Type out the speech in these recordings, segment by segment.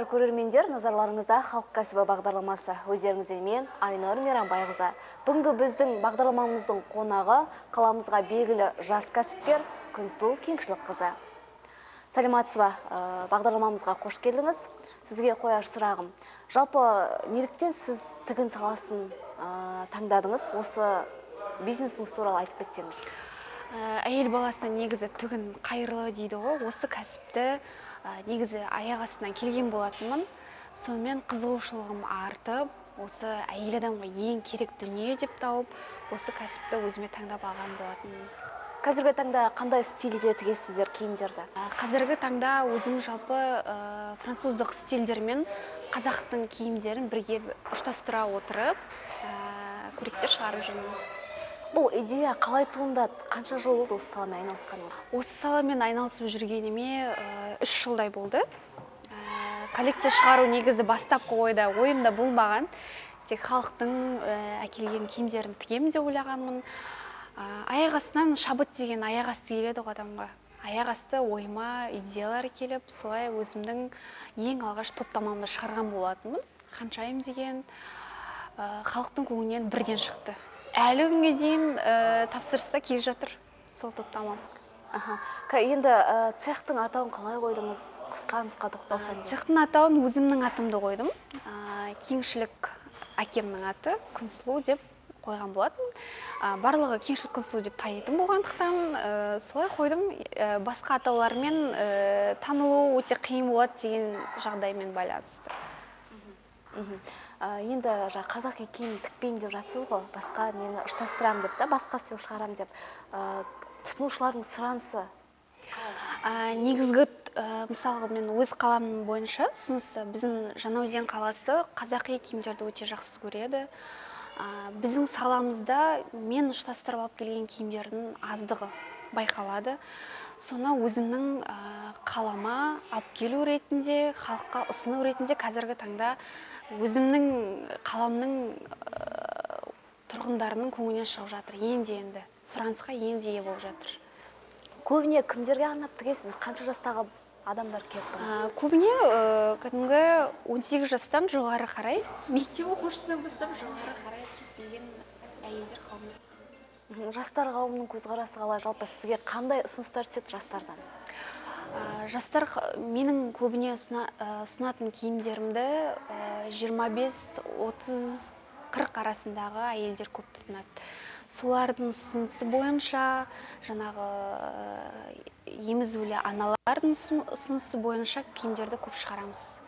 Саламатсыздар көрермендер, назарларыңызда халық кәсібі бағдарламасы. Өздеріңізде мен Айнұр Мейрамбайқызы. Бүгінгі біздің бағдарламамыздың қонағы қаламызға белгілі жас кәсіпкер Күнсұлу Кеңшілікқызы. Саламатсыз ба, бағдарламамызға қош келдіңіз. Сізге қояр сұрағым. Жалпы неліктен сіз тігін саласын таңдадыңыз? Осы бизнесіңіз туралы айтып кетсеңіз. Әйел баласына негізі тігін қайырлы дейді ғой. Осы кәсіпті негізі аяқ астынан келген болатынмын. Сонымен қызығушылығым артып, осы әйел адамға ең керек дүние деп тауып, осы кәсіпті өзіме таңдап алған болатынмын. Қазіргі таңда қандай стильде тігесіздер киімдерді? Қазіргі таңда өзім жалпы француздық стильдермен қазақтың киімдерін бірге ұштастыра отырып, көректер шығарып жүрмін. Бұл идея қалай туындады? Қанша жыл болды осы саламен айналысқаныңыз? Осы саламен айналысып жүргеніме 3 жылдай болды. Коллекция шығару негізі бастапқы ойымда болмаған. Тек халықтың әкелген киімдерін тігемін деп ойлағанмын. Аяқ астынан шабыт деген аяқ асты келеді адамға. Аяқ асты ойыма идеялар келіп, солай өзімнің ең алғаш топтамамды шығарған болатынмын. Ханшайым деген халықтың көңілінен бірден шықты. Әлі күнге дейін тапсырыста келе жатыр сол топтамам. Енді цехтың атауын қалай қойдыңыз? Қысқа тоқталсаңыз. Цехтың атауын өзімнің атымды қойдым. Кеңшілік әкемнің аты Күнсұлу деп қойған болатын. Барлығы Кеңшілік Күнсұлу деп танитын болғандықтан солай қойдым. Басқа атаулармен танылу өте қиын болады деген жағдаймен байланысты. Енді қазақи киім тікпеймін деп жатсыз ғой, басқа нені ұштастырам деп, басқа стиль шығарам деп. Тұтынушылардың сұранысы? Негізгі, мысалға мен өз қаламым бойынша ұсынысы, біздің Жаңаөзен қаласы қазақи киімдерді өте жақсы көреді. Біздің саламызда мен ұштастырып алып келген киімдердің аздығы байқалады. Соны өзімнің қалама алып келу ретінде, халыққа ұсыну ретінде қазіргі таңда өзімнің қаламның тұрғындарының көңілінен шығып жатыр. Енді сұранысқа енді болып жатыр. Көбіне кімдерге арнап тігесіз? Қанша жастағы адамдар келіп бар? Көбіне кәдімгі 18 жастан жоғары қарай, мектеп оқушысынан бастап жоғары қарай кез келген әйелдер қауымы. Жастар қауымының көзқарасы қалай? Жалпы сізге қандай ұсыныстар түседі жастардан? Жастар менің көбіне ұсынатын киімдерімді 25-30-40 арасындағы әйелдер көп тұтынады. Солардың ұсынысы бойынша, жаңағы емізулі аналардың ұсынысы бойынша киімдерді көп шығарамыз.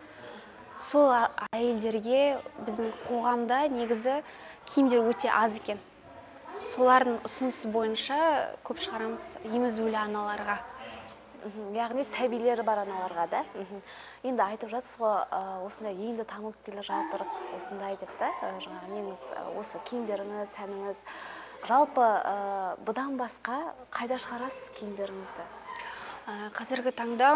Сол әйелдерге біздің қоғамда негізі киімдер өте аз екен. Солардың ұсынысы бойынша көп шығарамыз емізулі аналарға. Яғни сәбилері бар аналарға да. Енді айтып жатсыз ғой, осындай енді танылып келе жатыр, осындай деп та, жаңағы неңіз, осы киімдеріңіз, сәніңіз. Жалпы бұдан басқа қайда шығарасыз киімдеріңізді? Қазіргі таңда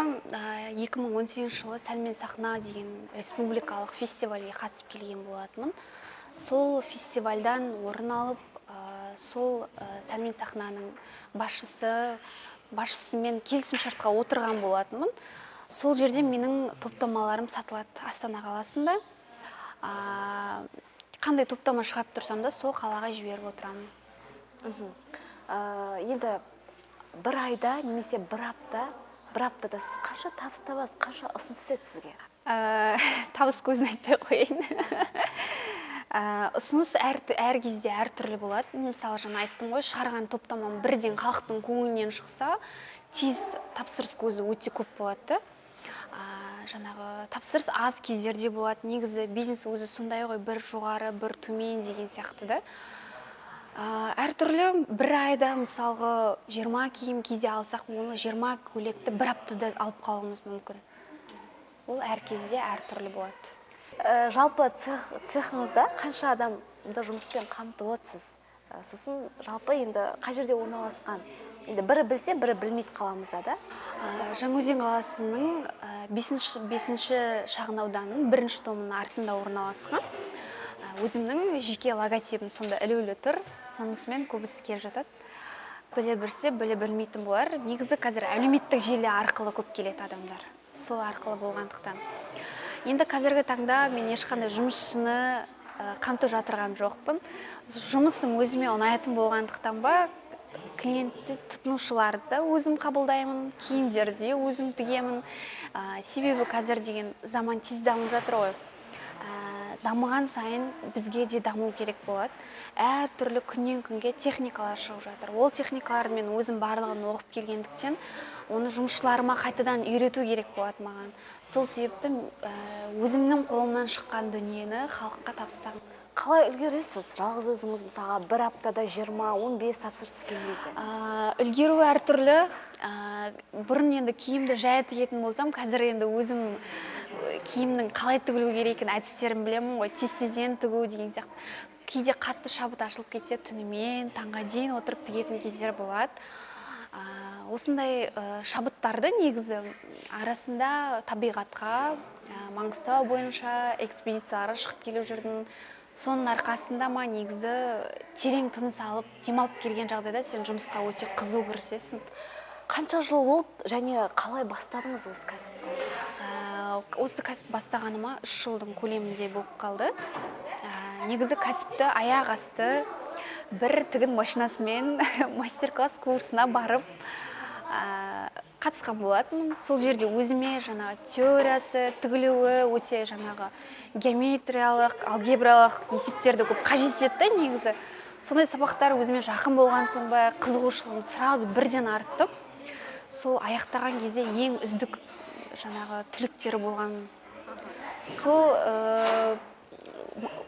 2018 жылы «Сән мен сахна» деген республикалық фестивальге қатысып келген болатынмын. Сол фестивальдан орын алып, сол «Сән мен сахнаның» басшысымен келісімшартқа отырған болатынмын. Сол жерде менің топтамаларым сатылады Астана қаласында. Қандай топтама шығарып тұрсам да, сол қалаға жіберіп отырамын. Енді бір айда немесе бір аптада сіз қанша табыс табасыз, қанша ұсыныс түседі сізге? Табыс көзін айтпай қояйын. Ұсыныс әр кезде әр түрлі болады. Мысалы, жаңа айттым ғой, шығарған топтамам бірден халықтың көңілінен шықса, тез тапсырыс көзі өте көп болады. Жаңағы тапсырыс аз кездерде болады. Негізі бизнес өзі сондай ғой, бір жоғары, бір төмен деген сияқты да. Әр түрлі бір айда, мысалғы, 20 киім кейде алсақ, оны 20 көйлекті бір аптада алып қалуымыз мүмкін. Ол әр кезде әр түрлі болады. Жалпы цехыңызда қанша адамды жұмыспен қамтып отырсыз? Сосын жалпы енді қай жерде орналасқан? Енді бірі білсе, бірі білмейді қаламызда да? Жаңаөзен қаласының 5-ші шағын ауданының 1-ші томының артында орналасқан. Өзімнің жеке логотипім сонда ілулі тұр, сонысымен көбісі келіп жатады. Біле білсе, біле білмейтін болар. Негізі қазір әлеуметтік желі арқылы көп келеді адамдар. Сол арқылы болғандықтан. Енді қазіргі таңда мен ешқандай жұмысшыны қамтып жатырған жоқпын. Жұмысым өзіме ұнайтын болғандықтан ба, клиентті тұтынушыларды өзім қабылдаймын, киімдерді өзім тігемін. Себебі қазір деген заман тез дамып жатыр ғой. Дамыған сайын бізге де даму керек болады. Әр түрлі күннен күнге техникалар шығып жатыр. Ол техникаларды мен өзім барлығын оқып келгендіктен, оны жұмысшыларыма қайтадан үйрету керек болады маған. Сол себепті өзімнің қолымнан шыққан дүниені халыққа табыстағым. Қалай үлгересіз? Жалғыз өзіңіз мысалға бір аптада 20-15 тапсырыс түскен кезде? Үлгеру әртүрлі. Бұрын енді киімді жай тігетін болсам, қазір енді өзім киімнің қалай тігілу керекін әдістерін білемін ғой, тез-тезден тігу деген сияқты. Кейде қатты шабыт ашылып кетсе, түнімен таңға дейін отырып тігетін кездер болады. Осындай шабыттарды негізі арасында табиғатқа, Маңғыстау бойынша экспедицияларға шығып келіп жүрдім. Соның арқасында ма негізі терең тыныс алып, демалып келген жағдайда сен жұмысқа өте қызу кірісесің. Қанша жыл болды және қалай бастадыңыз осы кәсіпті? Осы кәсіп бастағаныма 3 жылдың көлемінде болып қалды. Негізі кәсіпті аяқ асты бір тігін машинасымен мастер-класс курсына барып қатысқан болатын. Сол жерде өзіме жаңағы теориясы, тігілуі өте жаңағы геометриялық, алгебралық есептерді көп қажет етті негізі. Сондай сабақтар өзіме жақын болған соң ба, қызығушылығым сразу бірден артып, сол аяқтаған кезде ең үздік жаңағы түлектері болған. Сол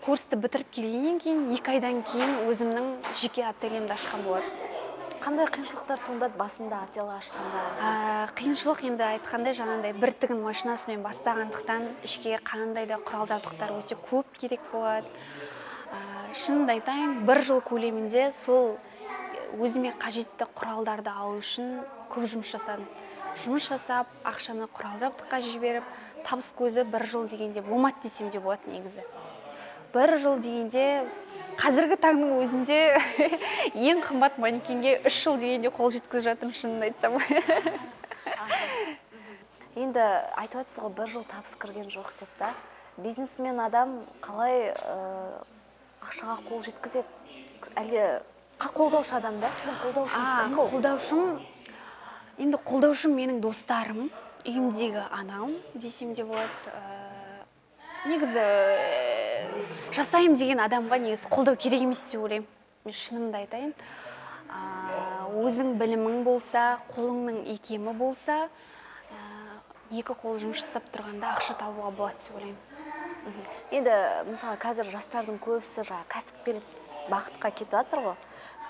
курсты бітіріп келгеннен кейін 2 айдан кейін өзімнің жеке ательемді ашқан болады. Қандай қиыншылықтар туындады басында ателье ашқанда? Қиыншылық енді айтқандай жаңағыдай бір тігін машинасымен бастағандықтан ішке қандай да құрал жабдықтар өте көп керек болады. Шынымды айтайын, 1 жыл көлемінде сол өзіме қажетті құралдарды алу үшін көп жұмыс жасадым. Жұмыс жасап, ақшаны құрал жабдыққа жіберіп, табыс көзі 1 жыл дегенде болмады десем де болады негізі. 1 жыл дегенде қазіргі таңның өзінде ең қымбат манекенге 3 жыл дегенде қол жеткізіп жатырмын, шынымды айтсам. Енді айтып отырсыз ғой, 1 жыл табыс кірген жоқ деп та. Бизнесмен адам қалай ақшаға қол жеткізеді? Әлде қолдаушы адам да? Сіздің қолдаушыңыз кім болды? Қолдаушым, енді қолдаушым менің достарым, үйімдегі анам десем де болады. Негізі жасайым деген адамға негізі қолдау керек емес деп ойлаймын. Мен шынымды айтайын. Өзің білімің болса, қолыңның икемі болса, 2 қол жұмыс жасап тұрғанда ақша табуға болады деп ойлаймын. Енді мысалы қазір жастардың көбісі кәсіпкерлік бағытқа кетіп жатыр ғой.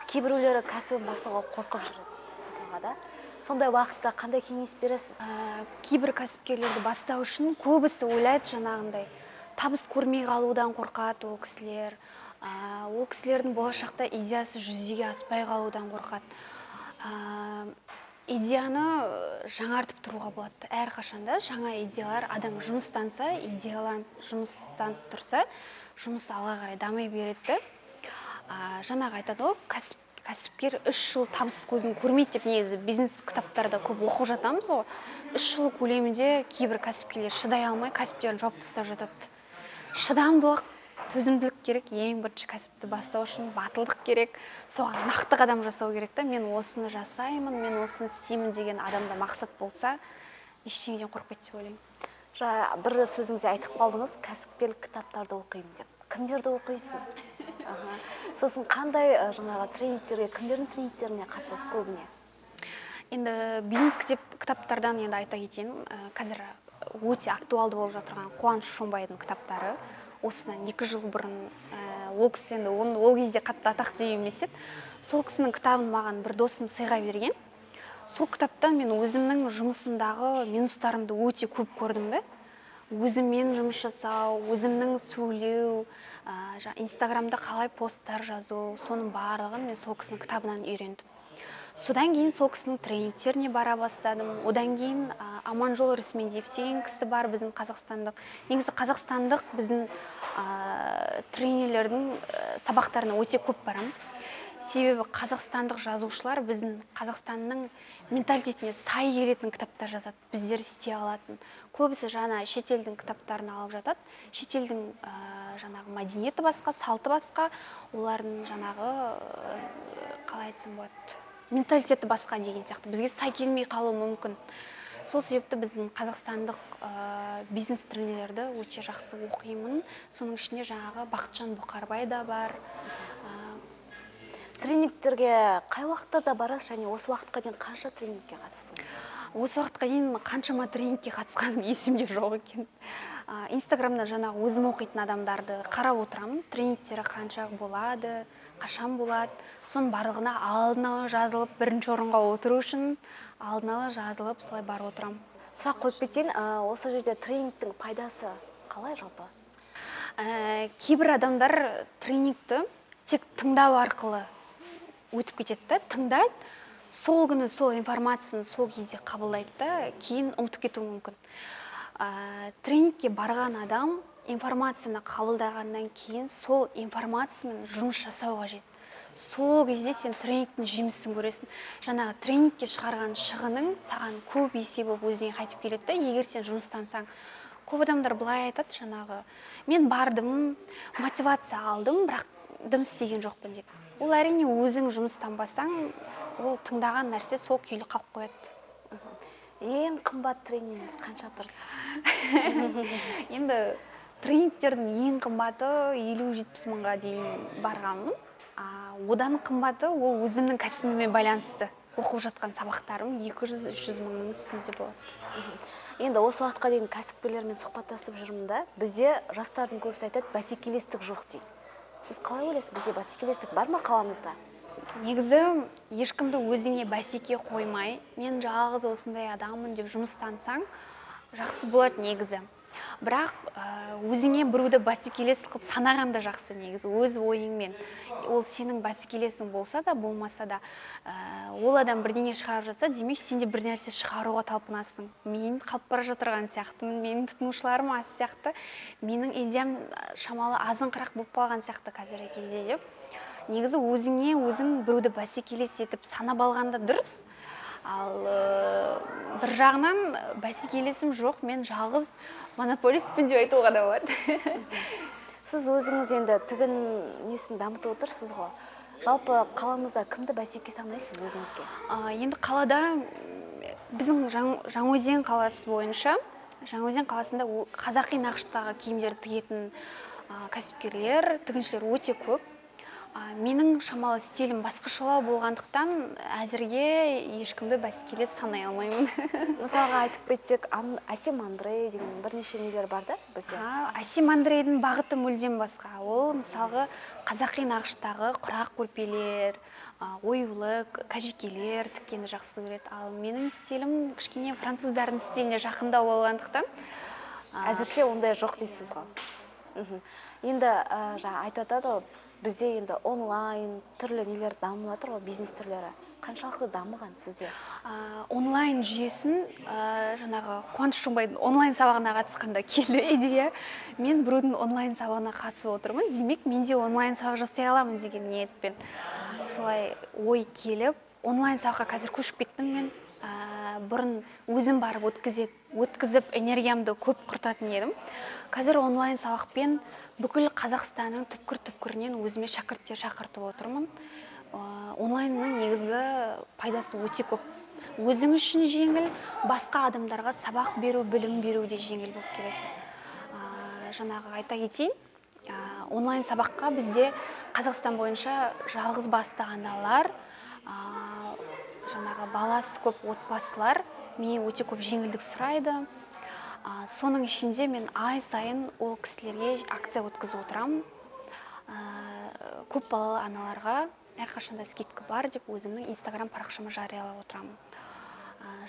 Кейбіреулері кәсібін бастауға қорқып жүреді мысалға да. Сондай уақытта қандай кеңес бересіз? Кейбір кәсіпкерлерді бастау үшін көбісі ойлайды жаңағындай. Табыс көрмей қалудан қорқады ол кісілер. Ол кісілердің болашақта идеясы жүзеге аспай қалудан қорқады. Идеяны жаңартып тұруға болады. Әрқашанда жаңа идеялар, адам жұмыстанса, идеялан жұмыстан тұрса, жұмыс алға қарай дами береді. Жаңағы айтады ғой, кәсіпкер 3 жыл табыс көзін көрмейді деп негізі бизнес кітаптарда көп оқып жатамыз ғой. 3 жыл көлемінде кейбір кәсіпкерлер шыдай алмай кәсіптерін жауып тастап жатады. Шыдамдылық, төзімділік керек. Ең бірінші кәсіпті бастау үшін батылдық керек. Соған нақты қадам жасау керек та. Мен осыны жасаймын, мен осыны істеймін деген адамда мақсат болса, ештеңеден қорықпайды деп ойлаймын. Бір сөзіңізде айтып қалдыңыз, кәсіпкерлік кітаптарды оқимын деп. Кімдерді оқисыз? Сосын қандай жаңағы тренингтерге, кімдердің тренингтеріне қатысасыз көбіне? Енді бизнес кітаптардан енді айта кетейін. Қазір өте актуалды болып жатырған Қуаныш Шонбайдың кітаптары. Осынан 2 жыл бұрын ол кісі енді ол кезде қатты атақты емес еді. Сол кісінің кітабын маған бір досым сыйға берген. Сол кітаптан мен өзімнің жұмысымдағы минустарымды өте көп көрдім де. Өзіммен жұмыс жасау, өзімнің сөйлеу, Инстаграмда қалай посттар жазу, соның барлығын мен сол кісінің кітабынан үйрендім. Содан кейін сол кісінің тренингтеріне бара бастадым. Одан кейін Аманжол Рысмендиев деген кісі бар, біздің қазақстандық. Негізі қазақстандық біздің тренерлердің сабақтарына өте көп барам. себебі қазақстандық жазушылар біздің Қазақстанның менталитетіне сай келетін кітаптар жазады, біздер істей алатын. Көбісі жаңа шетелдің кітаптарын алып жатады. Шетелдің жаңағы мәдениеті басқа, салты басқа, олардың жаңағы қалай айтсам болады, менталитеті басқа деген сияқты. Бізге сай келмей қалуы мүмкін. Сол себепті біздің қазақстандық бизнес тренерлерді өте жақсы оқимын. Соның ішінде жаңағы Бақытжан Бұқарбай да бар. Тренингтерге қай уақыттарда барасыз және осы уақытқа дейін қанша тренингке қатыстыңыз? Осы уақытқа дейін қаншама тренингке қатысқаным есімде жоқ екен. Инстаграмда жаңағы өзім оқитын адамдарды қарап отырамын. Тренингтері қанша болады, қашан болады. Соның барлығына алдын ала жазылып, бірінші орынға отыру үшін алдын ала жазылып, солай барып отырамын. Сұрақ қойып кетейін, осы жерде тренингтің пайдасы қалай жалпы? Кейбір адамдар тренингті тек тыңдау арқылы өтіп кетеді да, тыңдайды, сол күні сол информацияны сол кезде қабылдайды да, кейін ұмытып кетуі мүмкін. Тренингке барған адам информацияны қабылдағаннан кейін сол информациямен жұмыс жасау қажет. Сол кезде сен тренингтің жемісін көресің. Жаңағы тренингке шығарған шығының саған көп есе болып өзіңе қайтып келеді да, егер сен жұмыстансаң. Көп адамдар былай айтады, жаңағы мен бардым, мотивация алдым, бірақ дым істеген жоқпын дейді. Ол әрине өзің жұмыстанбасаң, ол тыңдаған нәрсе сол күйлі қалып қояды. Ең қымбат тренингіңіз қанша тұрды? Енді тренингтердің ең қымбаты 50-70 мыңға дейін барғанмын. Одан қымбаты ол өзімнің кәсібіме байланысты. Оқып жатқан сабақтарым 200-300 мыңның үстінде болады. Енді осы уақытқа дейін кәсіпкерлермен сұхбаттасып жүрмін да, бізде жастардың көбісі айтады, бәсекелестік жоқ дейді. Сіз қалай ойлайсыз, бізде бәсекелестік бар ма қаламызда? Негізі ешкімді өзіңе бәсеке қоймай, мен жалғыз осындай адаммын деп жұмыстансаң, жақсы болады негізі. Бірақ өзіңе біреуді бәсекелес қылып санаған да жақсы негізі, өз ойыңмен. Ол сенің бәсекелесің болса да, болмаса да, ол адам бірдеңе шығарып жатса, демек сен де бір нәрсе шығаруға талпынасың. Мен қалып бара жатырған сияқтымын, менің тұтынушыларым аз сияқты, менің идеям шамалы азыңқырақ болып қалған сияқты қазіргі кезде деп. Негізі өзіңе өзің біреуді бәсекелес етіп санап алғанда дұрыс. Ал бір жағынан бәсекелесім жоқ, мен жалғыз монополистпін деп айтуға да болады. Сіз өзіңіз енді тігін несін дамытып отырсыз ғой. Жалпы қаламызда кімді бәсеке санайсыз өзіңізге? Енді қалада біздің Жаңаөзен қаласы бойынша, Жаңаөзен қаласында қазақи нақыштағы киімдер тігетін кәсіпкерлер, тігіншілер өте көп. Менің шамалы стилім басқашалау болғандықтан әзірге ешкімді бәсекелес санай алмаймын. Мысалға айтып кетсек, Әсем Андрей деген бірнеше нелер бар да бізде. Әсем Андрейдің бағыты мүлдем басқа. Ол мысалғы қазақи нақыштағы құрақ көрпелер, оюлы кәжекелер тіккенді жақсы көреді. Ал менің стилім кішкене француздардың стиліне жақындау болғандықтан әзірше ондай жоқ дейсіз ғой. Енді айтып жатады, бізде енді онлайн түрлі нелер дамып жатыр ғой, бизнес түрлері. Қаншалықты дамыған сізде? Онлайн жүйесін жаңағы Қуаныш Шоңбайдың онлайн сабағына қатысқанда келді идея. Мен біреудің онлайн сабағына қатысып отырмын, демек мен де онлайн сабақ жасай аламын деген ниетпен. Солай ой келіп, онлайн сабаққа қазір көшіп кеттім мен. Бұрын өзім барып өткізіп энергиямды көп құртатын едім. Қазір онлайн сабақпен бүкіл Қазақстанның түпкір-түпкірінен өзіме шәкірттер шақыртып отырмын. Онлайнның негізгі пайдасы өте көп. Өзің үшін жеңіл, басқа адамдарға сабақ беру, білім беру де жеңіл болып келеді. Жаңағы айта кетейін, онлайн сабаққа бізде Қазақстан бойынша жалғыз басты аналар, жаңағы баласы көп отбасылар менен өте көп жеңілдік сұрайды. Соның ішінде мен ай сайын ол кісілерге акция өткізіп отырамын. Көп балалы аналарға әрқашанда скидка бар деп өзімнің инстаграм парақшама жариялап отырамын.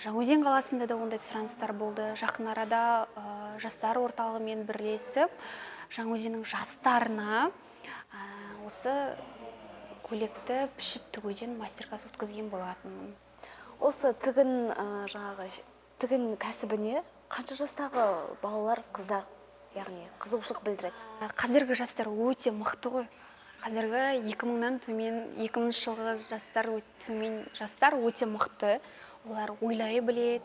Жаңаөзен қаласында да ондай сұраныстар болды. Жақын арада жастар орталығымен бірлесіп, Жаңаөзеннің жастарына осы көйлекті пішіп тігуден мастер-класс өткізген болатынмын. Осы тігін кәсібіне қанша жастағы балалар, қыздар, яғни қызығушылық білдіреді? Қазіргі жастар өте мықты ғой. қазіргі 2000-нан төмен 2000 жылғы төмен жастар өте мықты. Олар ойлай білет,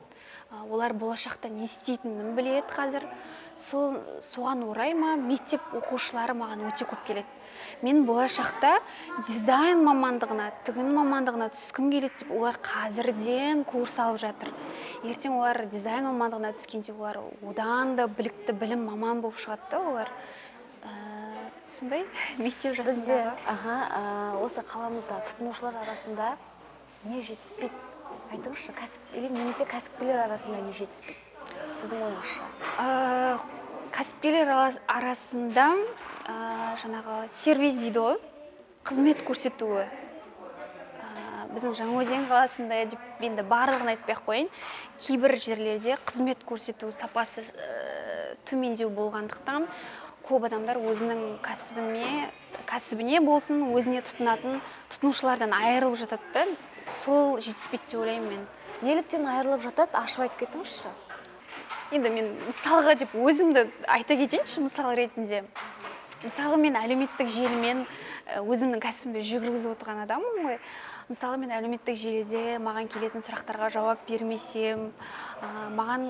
олар болашақта не істейтінін білет қазір. Соған орай мектеп оқушылары маған өте көп келеді. Мен болашақта дизайн мамандығына, тігін мамандығына түскім келеді деп, олар қазірден курс алып жатыр. Ертең олар дизайн мамандығына түскенде олар одан да білікті білім маман болып шығады. Олар сондай мектеп жасындағы. Осы қаламызда тұтынушылар арасында не жетіспейді? Айтыңызшы, немесе кәсіпкерлер арасында не жетіспейді? Сіздің ойыңызша? Кәсіпкерлер арасында жаңағы сервис дейді ғой, қызмет көрсетуі. Біздің Жаңаөзен қаласында деп енді барлығын айтпай қойын, кейбір жерлерде қызмет көрсету сапасы төмендеу болғандықтан көп адамдар өзінің кәсібіне болсын, өзіне тұтынатын тұтынушылардан айырылып жатады. Сол жетіспейді деп ойлаймын мен. Неліктен айырылып жатады? Ашып айтып кетіңізші. Енді мен мысалға деп өзімді айта кетейінші, мысал ретінде. Мысалы мен әлеуметтік желімен өзімнің кәсібімді жүргізіп отырған адаммын ғой. Мысалы мен әлеуметтік желіде маған келетін сұрақтарға жауап бермесем, маған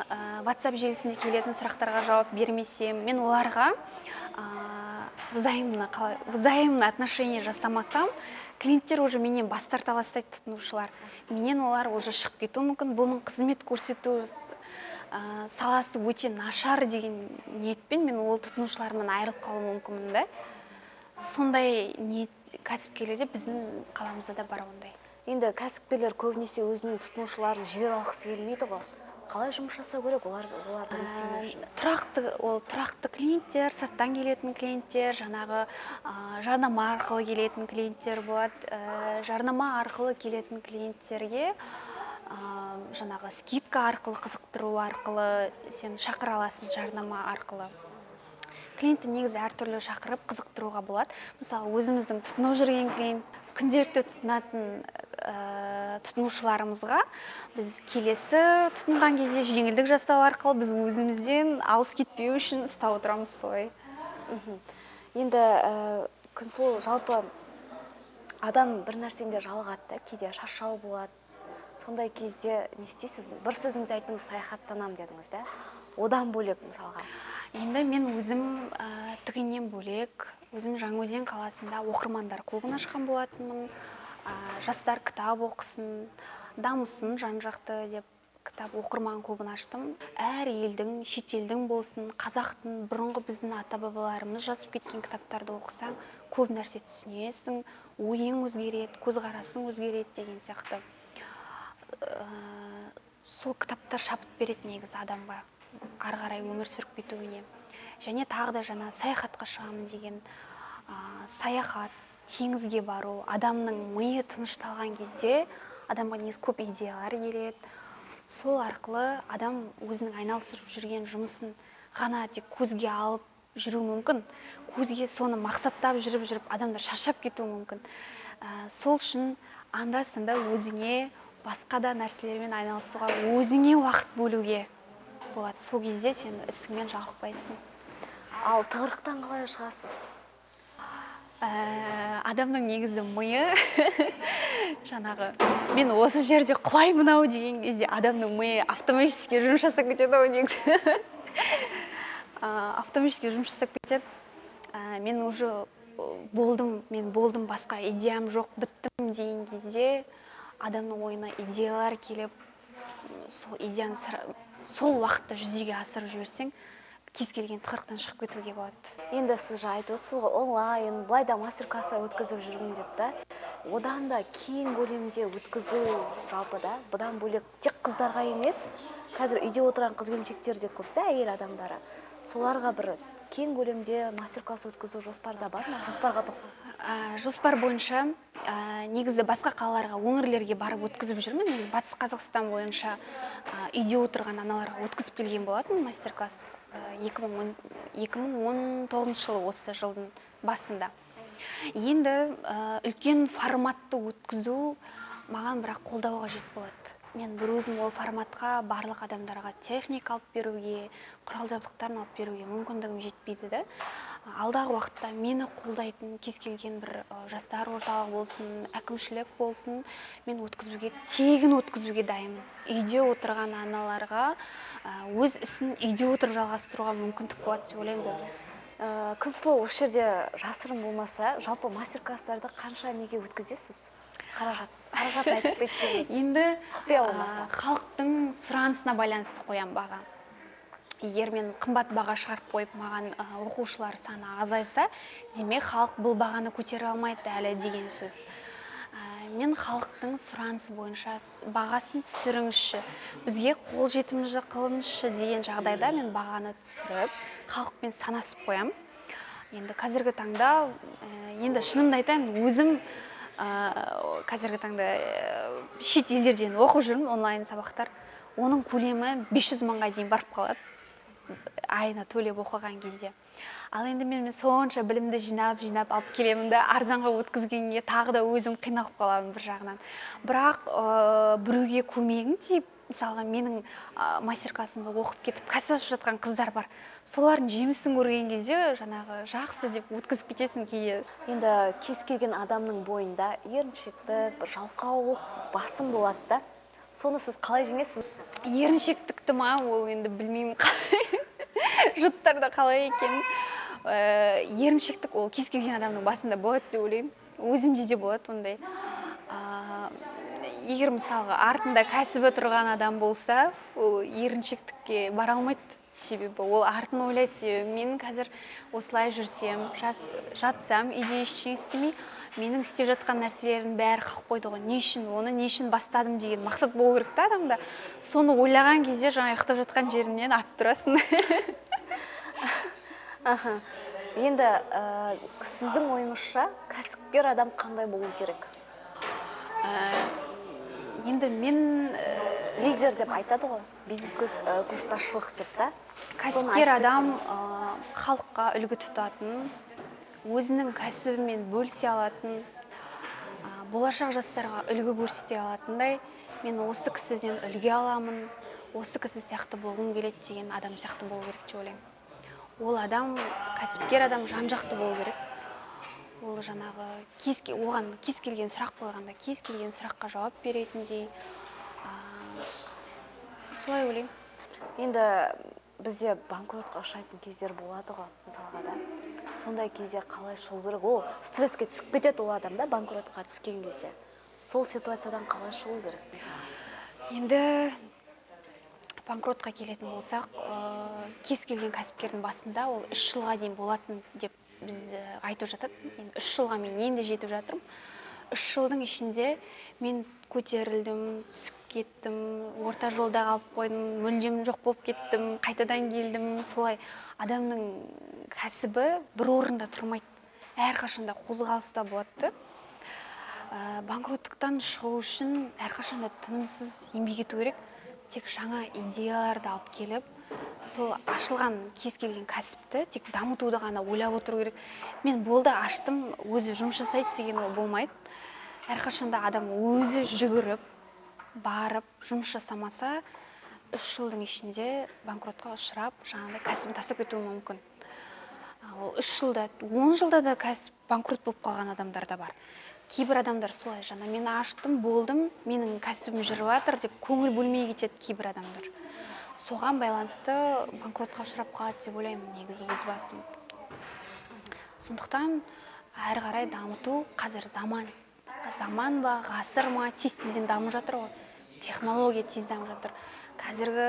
WhatsApp желісінде келетін сұрақтарға жауап бермесем, мен оларға взаимный отношение жасамасам, клиенттер уже менен бас тарта бастайды, тұтынушылар. Менен олар уже шығып кетуі мүмкін. Бұның қызмет көрсету саласы өте нашар деген ниетпен мен ол тұтынушылармен айырылып қалуым мүмкінмін да. Сондай ниет кәсіпкерлерде біздің қаламызда да бар ондай. Енді кәсіпкерлер көбінесе өзінің тұтынушыларын жібере алғысы келмейді ғой. Қалай жұмыс жасау керек оларды естемеу үшін? Тұрақты клиенттер, сырттан келетін клиенттер, жаңағы жарнама арқылы келетін клиенттер болады. Жарнама арқылы келетін клиенттерге жаңағы скидка арқылы, қызықтыру арқылы сен шақыра аласың, жарнама арқылы. Клиентті негізі әртүрлі шақырып қызықтыруға болады. Мысалы, өзіміздің тұтынып жүрген клиент, күнделікті тұтынатын тұтынушыларымызға біз келесі тұтынған кезде жеңілдік жасау арқылы біз өзімізден алыс кетпеу үшін ұстап отырамыз солай. Енді Күнсұлу, жалпы адам бір нәрсенде жалығады, кейде шаршау болады. Сондай кезде не істейсіз? Бір сөзіңізде айттыңыз, саяхаттанам дедіңіз да? Одан бөлек мысалға. Енді мен өзім тігіннен бөлек, өзім Жаңаөзен қаласында оқырмандар клубын ашқан болатынмын. Жастар кітап оқысын, дамысын жан-жақты деп кітап оқырман клубын аштым. Әр елдің, шетелдің болсын, қазақтың, бұрынғы біздің ата-бабаларымыз жазып кеткен кітаптарды оқысаң, көп нәрсе түсінесің, ойың өзгереді, көзқарасың өзгереді деген сияқты. Сол кітаптар шабыт береді негізі адамға ары қарай өмір сүріп кетуіне. Және тағы да жаңа саяхатқа шығамын деген саяхат, теңізге бару, адамның миы тынышталған кезде адамға негізі көп идеялар келеді. Сол арқылы адам өзінің айналысып жүрген жұмысын ғана тек көзге алып жүру мүмкін. Көзге соны мақсаттап жүріп адамдар шаршап кетуі мүмкін. Сол үшін анда-санда өзіңе басқа да нәрселермен айналысуға, өзіңе уақыт бөлуге болады. Сол кезде сен ісіңмен жалықпайсың. Ал тығырықтан қалай шығасыз? Адамның негізі миы жаңағы мен осы жерде құлаймын ау деген кезде адамның миы автоматически жұмыс жасап кетеді ғой негізі. Автоматически жұмыс жасап кетеді. Мен уже болдым, басқа идеям жоқ, біттім деген кезде адамның ойына идеялар келіп, сол идеяны сол уақытта жүзеге асырып жіберсең, кез келген тығырықтан шығып кетуге болады. Енді сіз айтып отырсыз ғой, онлайн, былай да мастер-класстар өткізіп жүрмін деп та. Одан да кең көлемде өткізу жалпы да, бұдан бөлек тек қыздарға емес, қазір үйде отырған қыз-келіншектер де көп та, әйел адамдары. Соларға бір кең көлемде мастер-класс өткізу жоспарда бар ма? Жоспарға тоқталсақ. Жоспар бойынша негізі басқа қалаларға, өңірлерге барып өткізіп жүрмін. Негізі Батыс Қазақстан бойынша үйде отырған аналарға өткізіп келген болатын мастер-класс 2019 жылы осы жылдың басында. Енді үлкен форматты өткізу маған бірақ қолдау қажет болады. Мен бір өзім ол форматқа барлық адамдарға техника алып беруге, құрал жабдықтарын алып беруге мүмкіндігім жетпейді да. алдағы уақытта мені қолдайтын кез келген бір жастар орталығы болсын, әкімшілік болсын, мен тегін өткізуге дайынмын. Үйде отырған аналарға өз ісін үйде отырып жалғастыруға мүмкіндік болады деп ойлаймын бұл. Күнсұлу, осы жерде жасырын болмаса, жалпы мастер-класстарды қанша неге өткізесіз? Қаражатын айтып кетсеңіз. Енді құпия болмаса. Халықтың сұранысына байланысты қоям баға. Егер мен қымбат баға шығарып қойып, маған оқушылар саны азайса, демек халық бұл бағаны көтере алмайды әлі деген сөз. Мен халықтың сұранысы бойынша бағасын түсіріңізші, бізге қолжетімді қылыңызшы деген жағдайда мен бағаны түсіріп, халықпен санасып қоям. Енді қазіргі таңда, енді шынымды айтайын, өзім қазіргі таңда шет елдерден оқып жүрмін, онлайн сабақтар. Оның көлемі 500 мыңға дейін барып қалады, айына төлеп оқыған кезде. Ал енді мен сонша білімді жинап алып келемін де, арзанға өткізгенге тағы да өзім қиналып қаламын бір жағынан. Бірақ біреуге көмегің тиіп, мысалға менің мастер-классымды оқып кетіп кәсіп ашып жатқан қыздар бар. Солардың жемісін көрген кезде жаңағы жақсы деп өткізіп кетесің кейде. Енді кез келген адамның бойында еріншектік, бір жалқаулық басым болады да. Соны сіз қалай жеңесіз? Еріншектікті ма, ол енді білмеймін қалай. Жұттарда қалай екен. Еріншектік ол кез келген адамның басында болады деп ойлаймын. Өзімде де болады ондай. Егер мысалға артында кәсібі тұрған адам болса, ол еріншектікке бара алмайды. Себебі ол артын ойлайды. Мен қазір осылай жүрсем, жатсам, үйде ештеңе істемей, менің істеп жатқан нәрселердің бәрі қалып қойды ғой. Оны не үшін бастадым деген мақсат болу керек та адамда. Соны ойлаған кезде жаңа ұйықтап жатқан жеріңнен атып тұрасың. Енді сіздің ойыңызша кәсіпкер адам қандай болу керек? Енді мен лидер деп айтады ғой, бизнес көшбасшылық деп та. Кәсіпкер адам халыққа үлгі тұтатын, өзінің кәсібімен бөлісе алатын, болашақ жастарға үлгі көрсете алатындай, мен осы кісіден үлгі аламын, осы кісі сияқты болғым келеді деген адам сияқты болу керек деп ойлаймын. Ол адам, кәсіпкер адам жан-жақты болу керек. Ол жаңағы оған кез келген сұрақ қойғанда, кез келген сұраққа жауап беретіндей, солай ойлаймын. Енді бізде банкротқа ұшырайтын кездер болады ғой, мысалға да. Сондай кезде қалай шығу керек? Ол стресске түсіп кетеді ол адам да, банкротқа түскен кезде. Сол ситуациядан қалай шығу керек? Енді банкротқа келетін болсақ, кез келген кәсіпкердің басында ол 3 жылға дейін болатын деп біз айтып жатады. 3 жылға мен енді жетіп жатырмын. 3 жылдың ішінде мен көтерілдім, түсіп кеттім, орта жолда қалып қойдым, мүлдем жоқ болып кеттім, қайтадан келдім. Солай адамның кәсібі бір орында тұрмайды. Әрқашанда қозғалыста болады. Банкроттықтан шығу үшін әрқашанда тынымсыз еңбек ету керек. Тек жаңа идеяларды алып келіп, сол ашылған кез келген кәсіпті тек дамытуды ғана ойлап отыру керек. Мен болды аштым, өзі жұмыс жасайды деген ол болмайды. Әрқашанда адам өзі жүгіріп, барып, жұмыс жасамаса, 3 жылдың ішінде банкротқа ұшырап, жаңағыдай кәсібін тастап кетуі мүмкін. Ол 3 жылда, 10 жылда да кәсіп банкрот болып қалған адамдар да бар. Кейбір адамдар солай жаңа мен аштым, болдым, менің кәсібім жүріп жатыр деп көңіл бөлмей кетеді кейбір адамдар. Соған байланысты банкротқа ұшырап қалады деп ойлаймын, негізі өз басым. Сондықтан әрі қарай дамыту қазір заман. Заман ба, ғасыр ма, тез-тезден дамып жатыр ғой. Технология тез дамып жатыр. Қазіргі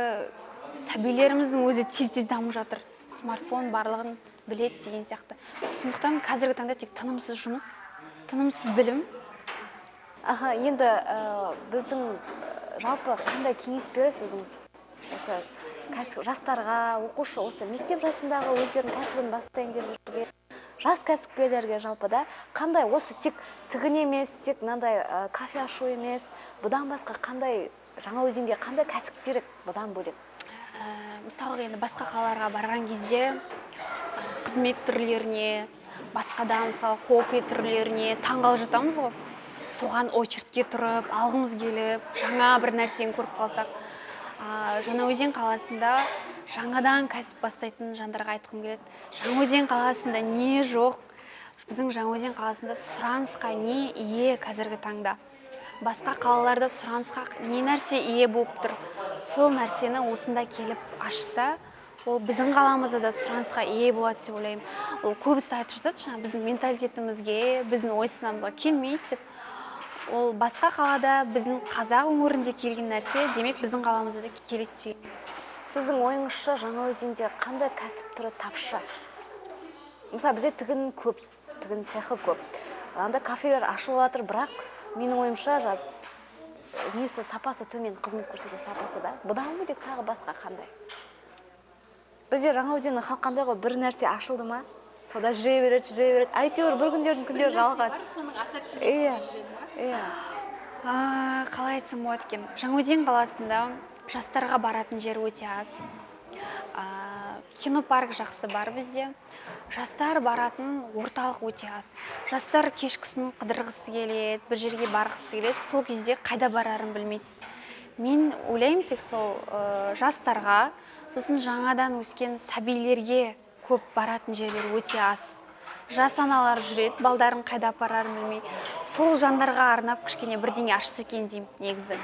сәбилеріміздің өзі тез-тез дамып жатыр. Смартфон барлығын біледі деген сияқты. Сондықтан қазіргі таңда тек тынымсыз жұмыс, тынымсыз білім. Енді біздің жалпы қандай кеңес бересіз өзіңіз? Осы жастарға, оқушы, осы мектеп жасындағы өздерінің кәсібін бастайын деп жүрген жас кәсіпкерлерге жалпы да қандай, осы тек тігін емес, тек мынандай кафе ашу емес, бұдан басқа қандай, Жаңаөзенге қандай кәсіп керек бұдан бөлек? Мысалға енді басқа қалаларға барған кезде қызмет түрлеріне, басқада мысалы кофе түрлеріне таңғалып жатамыз ғой. Соған очередьке тұрып, алғымыз келіп, жаңа бір нәрсені көріп қалсақ. Жаңаөзен қаласында жаңадан кәсіп бастайтын жандарға айтқым келеді. Жаңаөзен қаласында не жоқ? Біздің Жаңаөзен қаласында сұранысқа не ие қазіргі таңда? Басқа қалаларда сұранысқа не нәрсе ие болып тұр? Сол нәрсені осында келіп ашса, ол біздің қаламызда да сұранысқа ие болады деп ойлаймын. Ол көбісі айтып жатады, жаңа біздің менталитетімізге, біздің ой-санамызға келмейді деп. Ол басқа қалада, біздің қазақ өңірінде келген нәрсе, демек біздің қаламызда да келеді деген. Сіздің ойыңызша Жаңаөзенде қандай кәсіп түрі тапшы? Мысалы, бізде тігін көп, тігін цехы көп. Анда кафелер ашылып жатыр, бірақ менің ойымша несі сапасы төмен, қызмет көрсету сапасы да. Бұдан бөлек тағы басқа қандай? Бізде Жаңаөзеннің халқандай ғой, бір нәрсе ашылды ма? Сода жүре береді. Әйтеуір бір күндері жалғады. Соның ассортиментінде жүреді ма? Иә. Қалай айтсам болады екен? Жаңаөзен қаласында жастарға баратын жер өте аз. Кинопарк жақсы бар бізде. Жастар баратын орталық өте аз. Жастар кешкісін қыдырғысы келеді, бір жерге барғысы келеді, сол кезде қайда барарын білмейді. Мен ойлаймын тек сол жастарға, сосын жаңадан өскен сәбилерге көп баратын жерлер өте аз. Жас аналар жүреді, балдарын қайда апарарын білмей. Сол жандарға арнап кішкене бірдеңе ашса екен деймін негізі.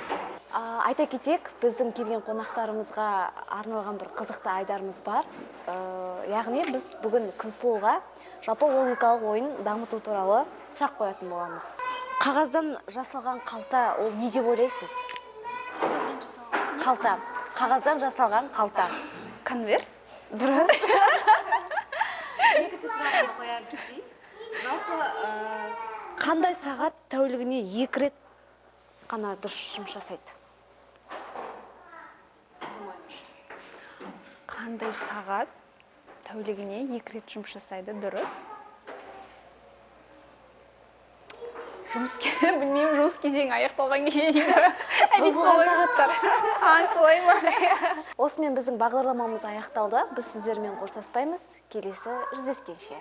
Айта кетейік, біздің келген қонақтарымызға арналған бір қызықты айдарымыз бар. Яғни біз бүгін Күнсұлуға жалпы логикалық ойын дамыту туралы сұрақ қоятын боламыз. Қағаздан жасалған қалта, ол не деп ойлайсыз? Қалта. Қағаздан жасалған қалта. Конверт? Дұрыс. Екінші сұрағымды қоя кетейін. Жалпы Қандай сағат тәулігіне 2 рет қана дұрыс жұмыс жасайды? Қандай сағат тәулігіне 2 рет жұмыс жасайды, дұрыс? Білмеймін, жұмыс кезең аяқталған кезде дейді. Бұзылған сағаттар. Солай ма? Осымен біздің бағдарламамыз аяқталды. Біз сіздермен қоштаспаймыз. Келесі жүздескенше.